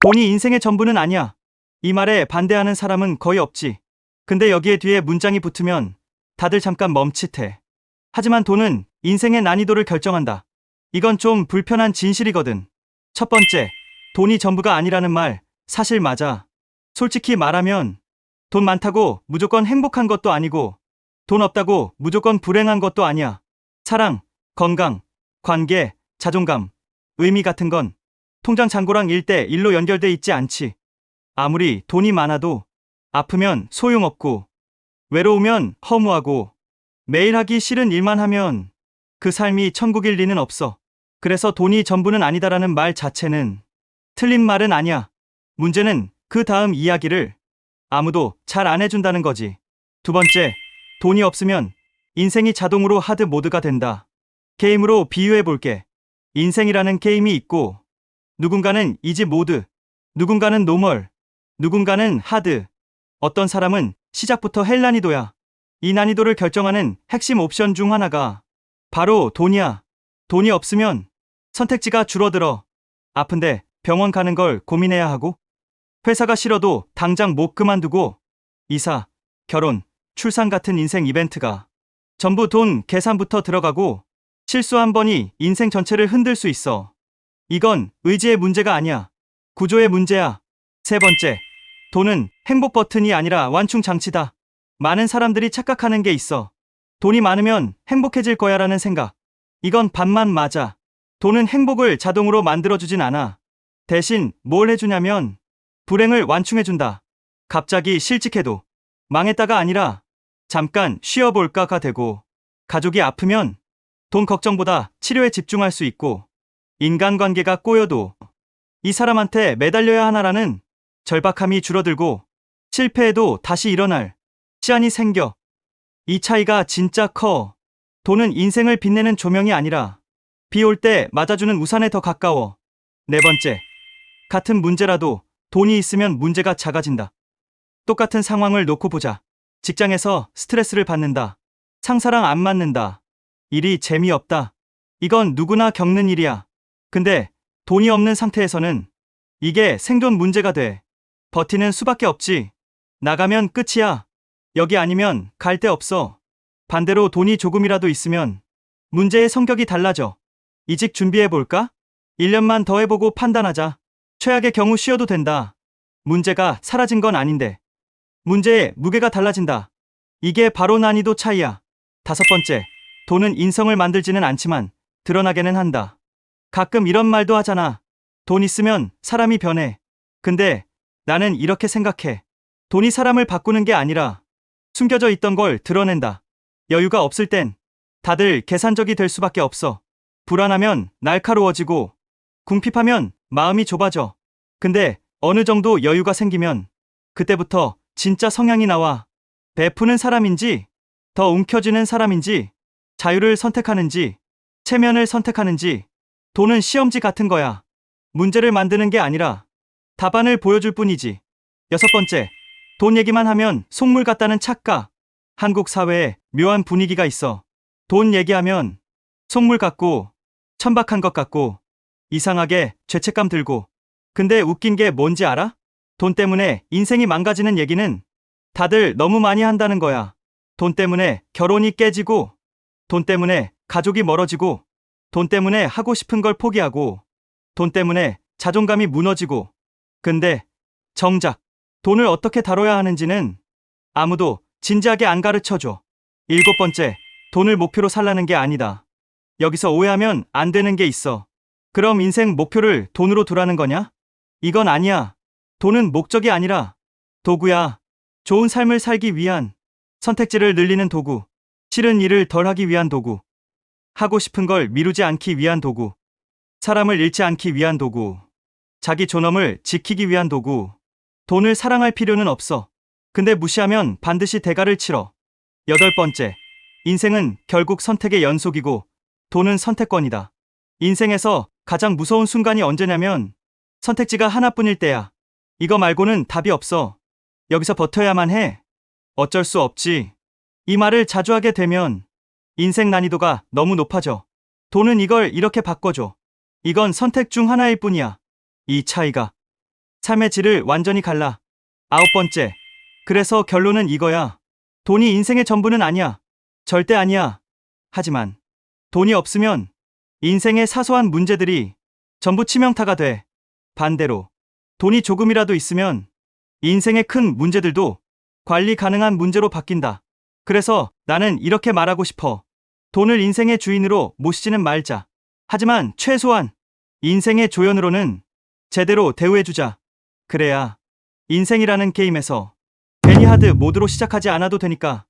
돈이 인생의 전부는 아니야. 이 말에 반대하는 사람은 거의 없지. 근데 여기에 뒤에 문장이 붙으면 다들 잠깐 멈칫해. 하지만 돈은 인생의 난이도를 결정한다. 이건 좀 불편한 진실이거든. 첫 번째, 돈이 전부가 아니라는 말, 사실 맞아. 솔직히 말하면 돈 많다고 무조건 행복한 것도 아니고 돈 없다고 무조건 불행한 것도 아니야. 사랑, 건강, 관계, 자존감, 의미 같은 건 통장 잔고랑 1대1로 연결돼 있지 않지. 아무리 돈이 많아도 아프면 소용없고 외로우면 허무하고 매일 하기 싫은 일만 하면 그 삶이 천국일 리는 없어. 그래서 돈이 전부는 아니다라는 말 자체는 틀린 말은 아니야. 문제는 그 다음 이야기를 아무도 잘 안 해준다는 거지. 두 번째, 돈이 없으면 인생이 자동으로 하드 모드가 된다. 게임으로 비유해 볼게. 인생이라는 게임이 있고 누군가는 이지 모드, 누군가는 노멀, 누군가는 하드. 어떤 사람은 시작부터 헬 난이도야. 이 난이도를 결정하는 핵심 옵션 중 하나가 바로 돈이야. 돈이 없으면 선택지가 줄어들어. 아픈데 병원 가는 걸 고민해야 하고, 회사가 싫어도 당장 못 그만두고, 이사, 결혼, 출산 같은 인생 이벤트가 전부 돈 계산부터 들어가고, 실수 한 번이 인생 전체를 흔들 수 있어. 이건 의지의 문제가 아니야. 구조의 문제야. 세 번째, 돈은 행복 버튼이 아니라 완충 장치다. 많은 사람들이 착각하는 게 있어. 돈이 많으면 행복해질 거야라는 생각. 이건 반만 맞아. 돈은 행복을 자동으로 만들어주진 않아. 대신 뭘 해주냐면 불행을 완충해준다. 갑자기 실직해도 망했다가 아니라 잠깐 쉬어볼까가 되고, 가족이 아프면 돈 걱정보다 치료에 집중할 수 있고, 인간관계가 꼬여도 이 사람한테 매달려야 하나라는 절박함이 줄어들고, 실패해도 다시 일어날 시간이 생겨. 이 차이가 진짜 커. 돈은 인생을 빛내는 조명이 아니라 비 올 때 맞아주는 우산에 더 가까워. 네 번째, 같은 문제라도 돈이 있으면 문제가 작아진다. 똑같은 상황을 놓고 보자. 직장에서 스트레스를 받는다. 상사랑 안 맞는다. 일이 재미없다. 이건 누구나 겪는 일이야. 근데 돈이 없는 상태에서는 이게 생존 문제가 돼. 버티는 수밖에 없지. 나가면 끝이야. 여기 아니면 갈 데 없어. 반대로 돈이 조금이라도 있으면 문제의 성격이 달라져. 이직 준비해볼까? 1년만 더 해보고 판단하자. 최악의 경우 쉬어도 된다. 문제가 사라진 건 아닌데 문제의 무게가 달라진다. 이게 바로 난이도 차이야. 다섯 번째, 돈은 인성을 만들지는 않지만 드러나게는 한다. 가끔 이런 말도 하잖아. 돈 있으면 사람이 변해. 근데 나는 이렇게 생각해. 돈이 사람을 바꾸는 게 아니라 숨겨져 있던 걸 드러낸다. 여유가 없을 땐 다들 계산적이 될 수밖에 없어. 불안하면 날카로워지고, 궁핍하면 마음이 좁아져. 근데 어느 정도 여유가 생기면 그때부터 진짜 성향이 나와. 베푸는 사람인지, 더 움켜쥐는 사람인지, 자유를 선택하는지, 체면을 선택하는지. 돈은 시험지 같은 거야. 문제를 만드는 게 아니라 답안을 보여줄 뿐이지. 여섯 번째, 돈 얘기만 하면 속물 같다는 착각. 한국 사회에 묘한 분위기가 있어. 돈 얘기하면 속물 같고, 천박한 것 같고, 이상하게 죄책감 들고. 근데 웃긴 게 뭔지 알아? 돈 때문에 인생이 망가지는 얘기는 다들 너무 많이 한다는 거야. 돈 때문에 결혼이 깨지고, 돈 때문에 가족이 멀어지고, 돈 때문에 하고 싶은 걸 포기하고, 돈 때문에 자존감이 무너지고. 근데 정작 돈을 어떻게 다뤄야 하는지는 아무도 진지하게 안 가르쳐줘. 일곱 번째, 돈을 목표로 살라는 게 아니다. 여기서 오해하면 안 되는 게 있어. 그럼 인생 목표를 돈으로 두라는 거냐? 이건 아니야. 돈은 목적이 아니라 도구야. 좋은 삶을 살기 위한, 선택지를 늘리는 도구, 싫은 일을 덜 하기 위한 도구, 하고 싶은 걸 미루지 않기 위한 도구, 사람을 잃지 않기 위한 도구, 자기 존엄을 지키기 위한 도구. 돈을 사랑할 필요는 없어. 근데 무시하면 반드시 대가를 치러. 여덟 번째, 인생은 결국 선택의 연속이고 돈은 선택권이다. 인생에서 가장 무서운 순간이 언제냐면 선택지가 하나뿐일 때야. 이거 말고는 답이 없어. 여기서 버텨야만 해. 어쩔 수 없지. 이 말을 자주 하게 되면 인생 난이도가 너무 높아져. 돈은 이걸 이렇게 바꿔줘. 이건 선택 중 하나일 뿐이야. 이 차이가 삶의 질을 완전히 갈라. 아홉 번째. 그래서 결론은 이거야. 돈이 인생의 전부는 아니야. 절대 아니야. 하지만 돈이 없으면 인생의 사소한 문제들이 전부 치명타가 돼. 반대로 돈이 조금이라도 있으면 인생의 큰 문제들도 관리 가능한 문제로 바뀐다. 그래서 나는 이렇게 말하고 싶어. 돈을 인생의 주인으로 모시지는 말자. 하지만 최소한 인생의 조연으로는 제대로 대우해주자. 그래야 인생이라는 게임에서 괜히 하드 모드로 시작하지 않아도 되니까.